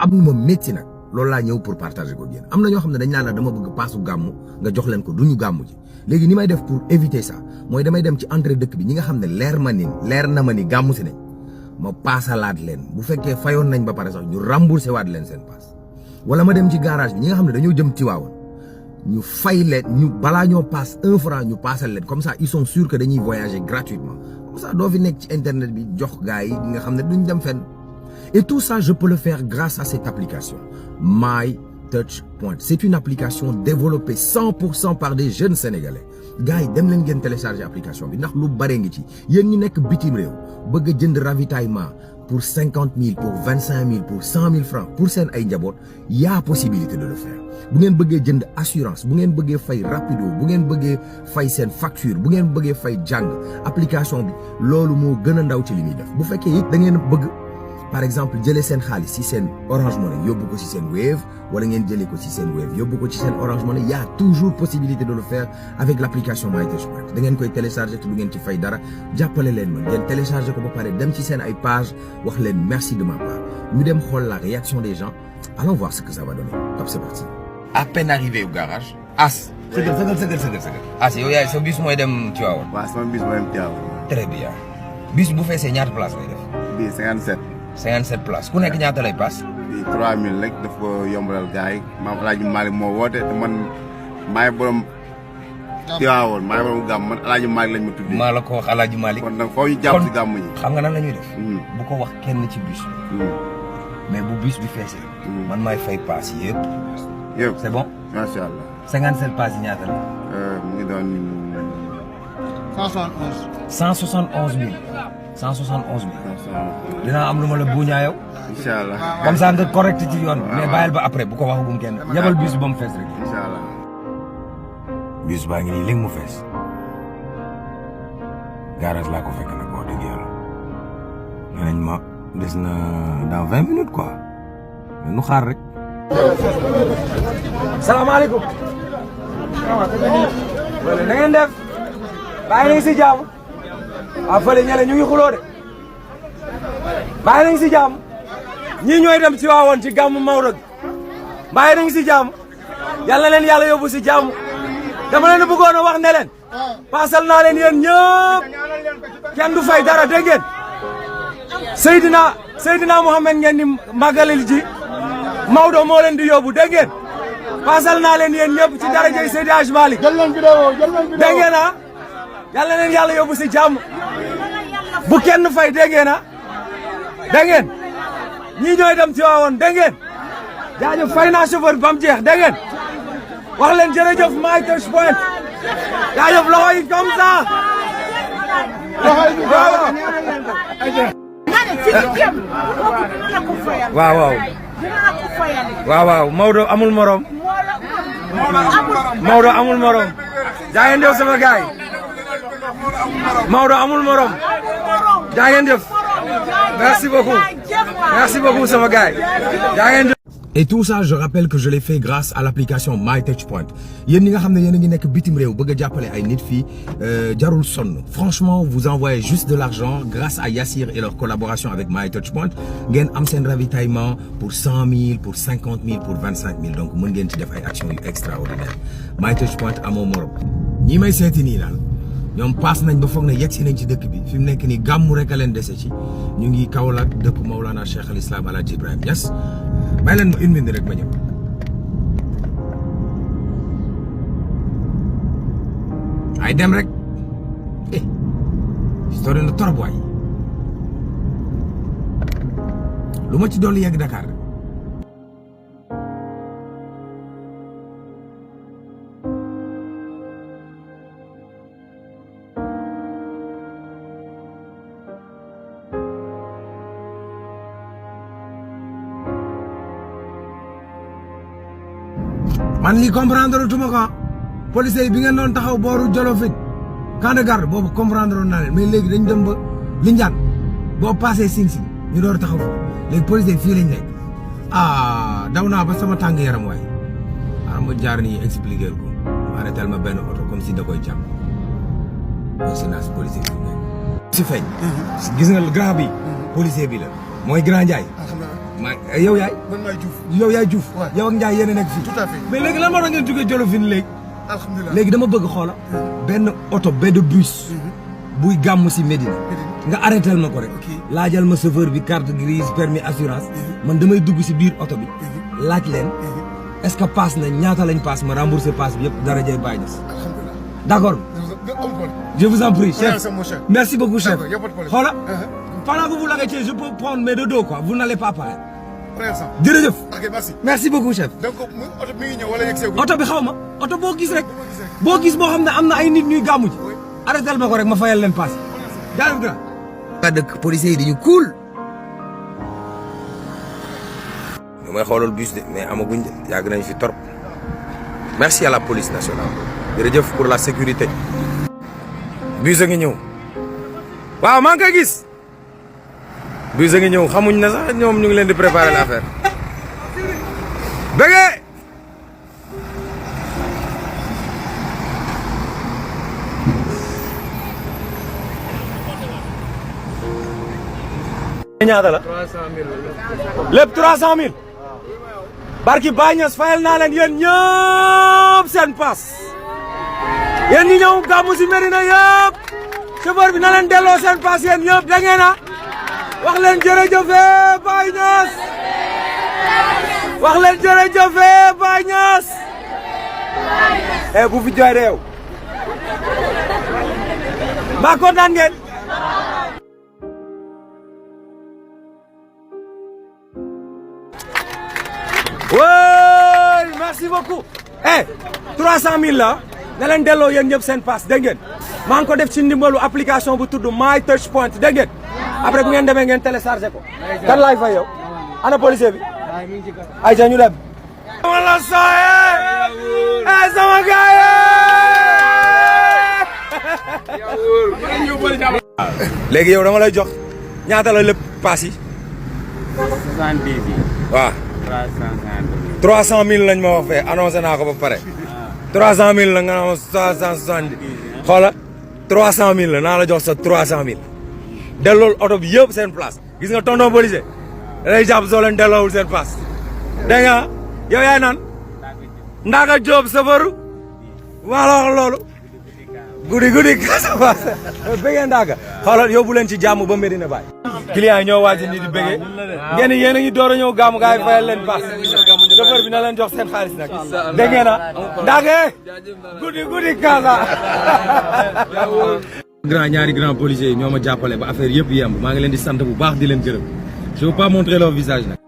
am ma métti nag loolu laa ñëw pour partager ko yéen am na ñoo xam ne dañ naan la dama bëgg paasu gàmmu nga jox leen ko du ñu gàmmu ji léegi ni may def pour éviter ça mooy damay dem ci entrée dëkk bi ñi nga xam ne leer na ma ni gàmmu si nañ ma paasalaat leen bu fekkee fayoon nañ ba pare sax ñu remboursé waat leen seen paas wala ma dem ci garage bi ñi nga xam ne dañoo jëm Tivaouane ñu fay leen ñu balaa ñoo paas 1 franc ñu paasal leen comme ça ils sont sûrs que dañuy voyager gratuitement comme ça doo fi nekk ci internet bi jox gars yi nga xam ne duñ dem fenn et tout ça je peux le faire grâce à cette application My Touch Point. C'est une application développée 100% par des jeunes sénégalais gars yi dem leen ngeen télécharger application bi ndax lu bare ngi ci yéen ñi nekk bitim réew bëgg a jënd ravitaillement pour 50 000 pour 25 000 pour 100 000 francs pour seen ay njaboot y a possibilité de le faire bu ngeen bëggee jënd assurance bu ngeen bëggee fay rapido bu ngeen bëggee fay seen facture bu ngeen bëggee fay jàng application bi loolu moo gën a ndaw ci li muy def bu fekkee it da ngeen bëgg par exemple jëlee seen xaalis si seen Orange Money yóbbu ko si seen Wave wala ngeen jëlee ko si seen Wave yóbbu ko ci seen Orange Money y a toujours possibilité de le faire avec l'application My Touch Point da ngeen koy télécharger te du ngeen ci fay dara jàppale leen ma ngeen télécharger ko ba pare dem ci seen ay page wax leen merci de ma part ñu dem xool la réaction des gens allons voir ce que ça va donner top c'est parti. À peine arrivé au garage. As. sëgal. As yow yaay sa bis mooy dem Tivaouane. waaw sama bis mooy dem Tivaouane. très bien bis bu feesee ñaata place lay def. bii 57. 57 places ku nekk ñaata lay paas. bii 3000 rek daf ko yombalal gars yi maam El Hadj Malick moo woote te man maay borom Tivaouane maay borom gàmm man El Hadj Malick lañ ma tuddee. maa la ko wax El Hadj Malick. kon nag foo ñu jàpp si gàmm yi. xam nga nan la ñuy def. bu ko wax kenn ci bus bi. mais bu bus bi feesee. man maay fay paas yëpp. yëpp c'est bon. macha allah. 57 paas yi ñaata la. mu ngi doon. 171 000. 171 000. dinaa am lu ma la buuñaa yow. incha allah. comme ça nga correct ci yoon mais bàyyil ba après bu ko waxagum kenn yebal bus ba mu fees rek. incha allah. bus baa ngi nii léegi mu fees. garage laa ko fekk nag wax dëgg yàlla. nee nañ ma des na dans 20 minutes quoi. mais nu xaar rek. salaamaaleykum. na ngeen def. bàyyi nañ si jàmm. waaw fële ñële ñu ngi xuloo de. bàyyi nañ si jàmm. ñii ñooy dem ci waawoon ci gàmmu Maodo gi. bàyyi nañ si jàmm. yal na leen yàlla yóbbu si jàmm. dama leen bëggoon a wax ne leen. paasal naa leen yéen ñëpp. kenn du fay dara dégg ngeen. Seydina Mohamed ngeen di màggalil ji. Maodo moo leen di yóbbu dégg ngeen. paasal naa leen yéen ñëpp ci darajay Seydi Hadj Malick. jël leen vidéo dégg ngeen ah. yàlla leen yàlla yóbbu si jàmm. bu kenn fay dégg ngeen ah. dégg ngeen. ñii ñooy dem ci waawoon dégg ngeen. jaajëf fay naa chauffeur bi ba mu jeex dégg ngeen. wax leen jërëjëf My Touch Point. jaajëf loxo yi comme ça. waaw. waaw Maodo amul morom. Maodo amul morom. jaa ngeen jëf sama gaay. Maodo amul morom. jaa ngeen jëf. merci beaucoup sama gaay. jaa ngeen jëf. Et tout ça, je rappelle que je l'ai fait grâce à l'application My Touch Point. yéen ñi nga xam ne yéen a ngi nekk bitim réew bëgg a jàppale ay nit fii jarul sonn franchement vous envoyez juste de l'argent grâce à Yassir et leur collaboration avec My Touch Point ngeen am seen ravitaillement pour 100 000 pour 50 000 pour 25 000 donc mën ngeen ci def ay actions yu extraordinaires My Touch Point amoo morom ñi may seeti nii daal ñoom paas nañ ba foog ne yegg si nañ ci dëkk bi fi mu nekk nii gàmmu rek a leen dese ci ñu ngi Kaolack dëkk Maulana Cheikh al Islam El Hadj Ibrahima Niass bàyyi leen ma une minute rek ma ñëw. ay dem rek histoire na torop waay lu ma ci dolli yegg Dakar. man lii comprendre tuma ko policiers yi bi ngeen doon taxaw booru Jolofin camp de garde boobu comprendre naa leen mais léegi dañ dem ba Lindiane boo passé Sing Sing ñu door taxaw foofu léegi policiers yi fii lañ nekk daw naa ba sama tàng yaram waay ma jaar nii expliquer ko arrêté ma benn oto comme si da koy jàpp mooy sénage policier bi si feeñ gis nga grand bi policier bi la mooy grand Ndiaye yow yaay. man maay Diouf. yow yaay Diouf. waaw yow ak Ndiaye yéen a nekk fii. tout à fait. mais léegi lan moo tax ngeen jógee Jolofine léegi. alhamdulilah léegi dama bëgg xoola benn oto benn bus. buy gàmm si Médina. nga arrêté ma ko rek. laajal ma chauffeur bi carte grise permis assurance. man damay dugg si biir oto bi. laaj leen. est-ce que paas na ñaata lañ paas ma remboursé paas bi yëpp dara jëy bàyyi des. alhamdulilah. d'accord. je vous en prie chef. merci beaucoup chef. xoola pendant que vous l'arrêtez je peux prendre mes dodos quoi vous n'allez pas paraître. jërëjëf. ok merci. merci beaucoup chef. donc oto mi ngi ñëw wala yegg seegul. oto bi xaw ma oto boo gis rek. boo gis boo xam ne am na ay nit ñuy gàmmu ji. arrêté ma ko rek ma fayal leen paas. jaaree grand. waa dëkk policiers yi dañu cool. ñu may xoolal bus de mais amaguñ de yàgg nañ fi trop. merci à la police nationale. jërëjëf pour la sécurité. bus a ngi ñëw. waaw maa ngi koy gis. bus a ngi ñëw xamuñ na sax ñoom ñu ngi leen di préparer l'affaire. bëggee. ñaata la. 300000. lépp 300000. barki Baye Niass fayal naa leen yéen ñëpp seen paas. yéen ñi ñëw gàmmu si Médina yëpp. chauffeur bi na leen delloo seen paas yéen ñëpp da ngeen a. wax leen jërëjëfee Baye Niass. wax leen jërëjëfee Baye Niass. bu fi jooy de yow. mbaa kontaan ngeen. oui merci beaucoup. 300000 la. na leen delloo yéen ñëpp seen paas dégg ngeen. maa ngi ko def ci ndimbalu application bu tudd My Touch Point dégg ngeen. après bu ngeen demee ngeen téléchargé ko. kan laay fay yow. ana policier bi. ayca ñu dem. wala sooyee. sama gars léegi yow dama lay jox ñaata la lépp paas yi. 70 yi. waaw. 350. 300000 lañ ma wax fee annoncé naa ko ba pare. 300000 la nga naan 370. xoola 300000 la naa la jox sa 300000. dellool oto bi yëpp seen place gis nga tonton policier da lay jàpp soo leen delloowul seen place. dégg nga yow yaay naan. Ndaka Diop safaru. maa la wax loolu. guddi Casamance. bëggee Ndaka. xoolal yóbbu leen ci jàmm ba Medina Baye. client yi ñoo waaj ni di bëggee. ngeen yéen a ngi door a ñëw gàmmu gaay yi fayal leen paas. chauffeur bi na leen jox seen xaalis nag. dégg ngeen ah. Ndaka guddi Casa. ñaari grand policiers yi ñoo ma jàppale ba affaire yëpp yemb maa ngi leen di sant bu baax di leen gërëm. je veux pas montrer leur visage nag.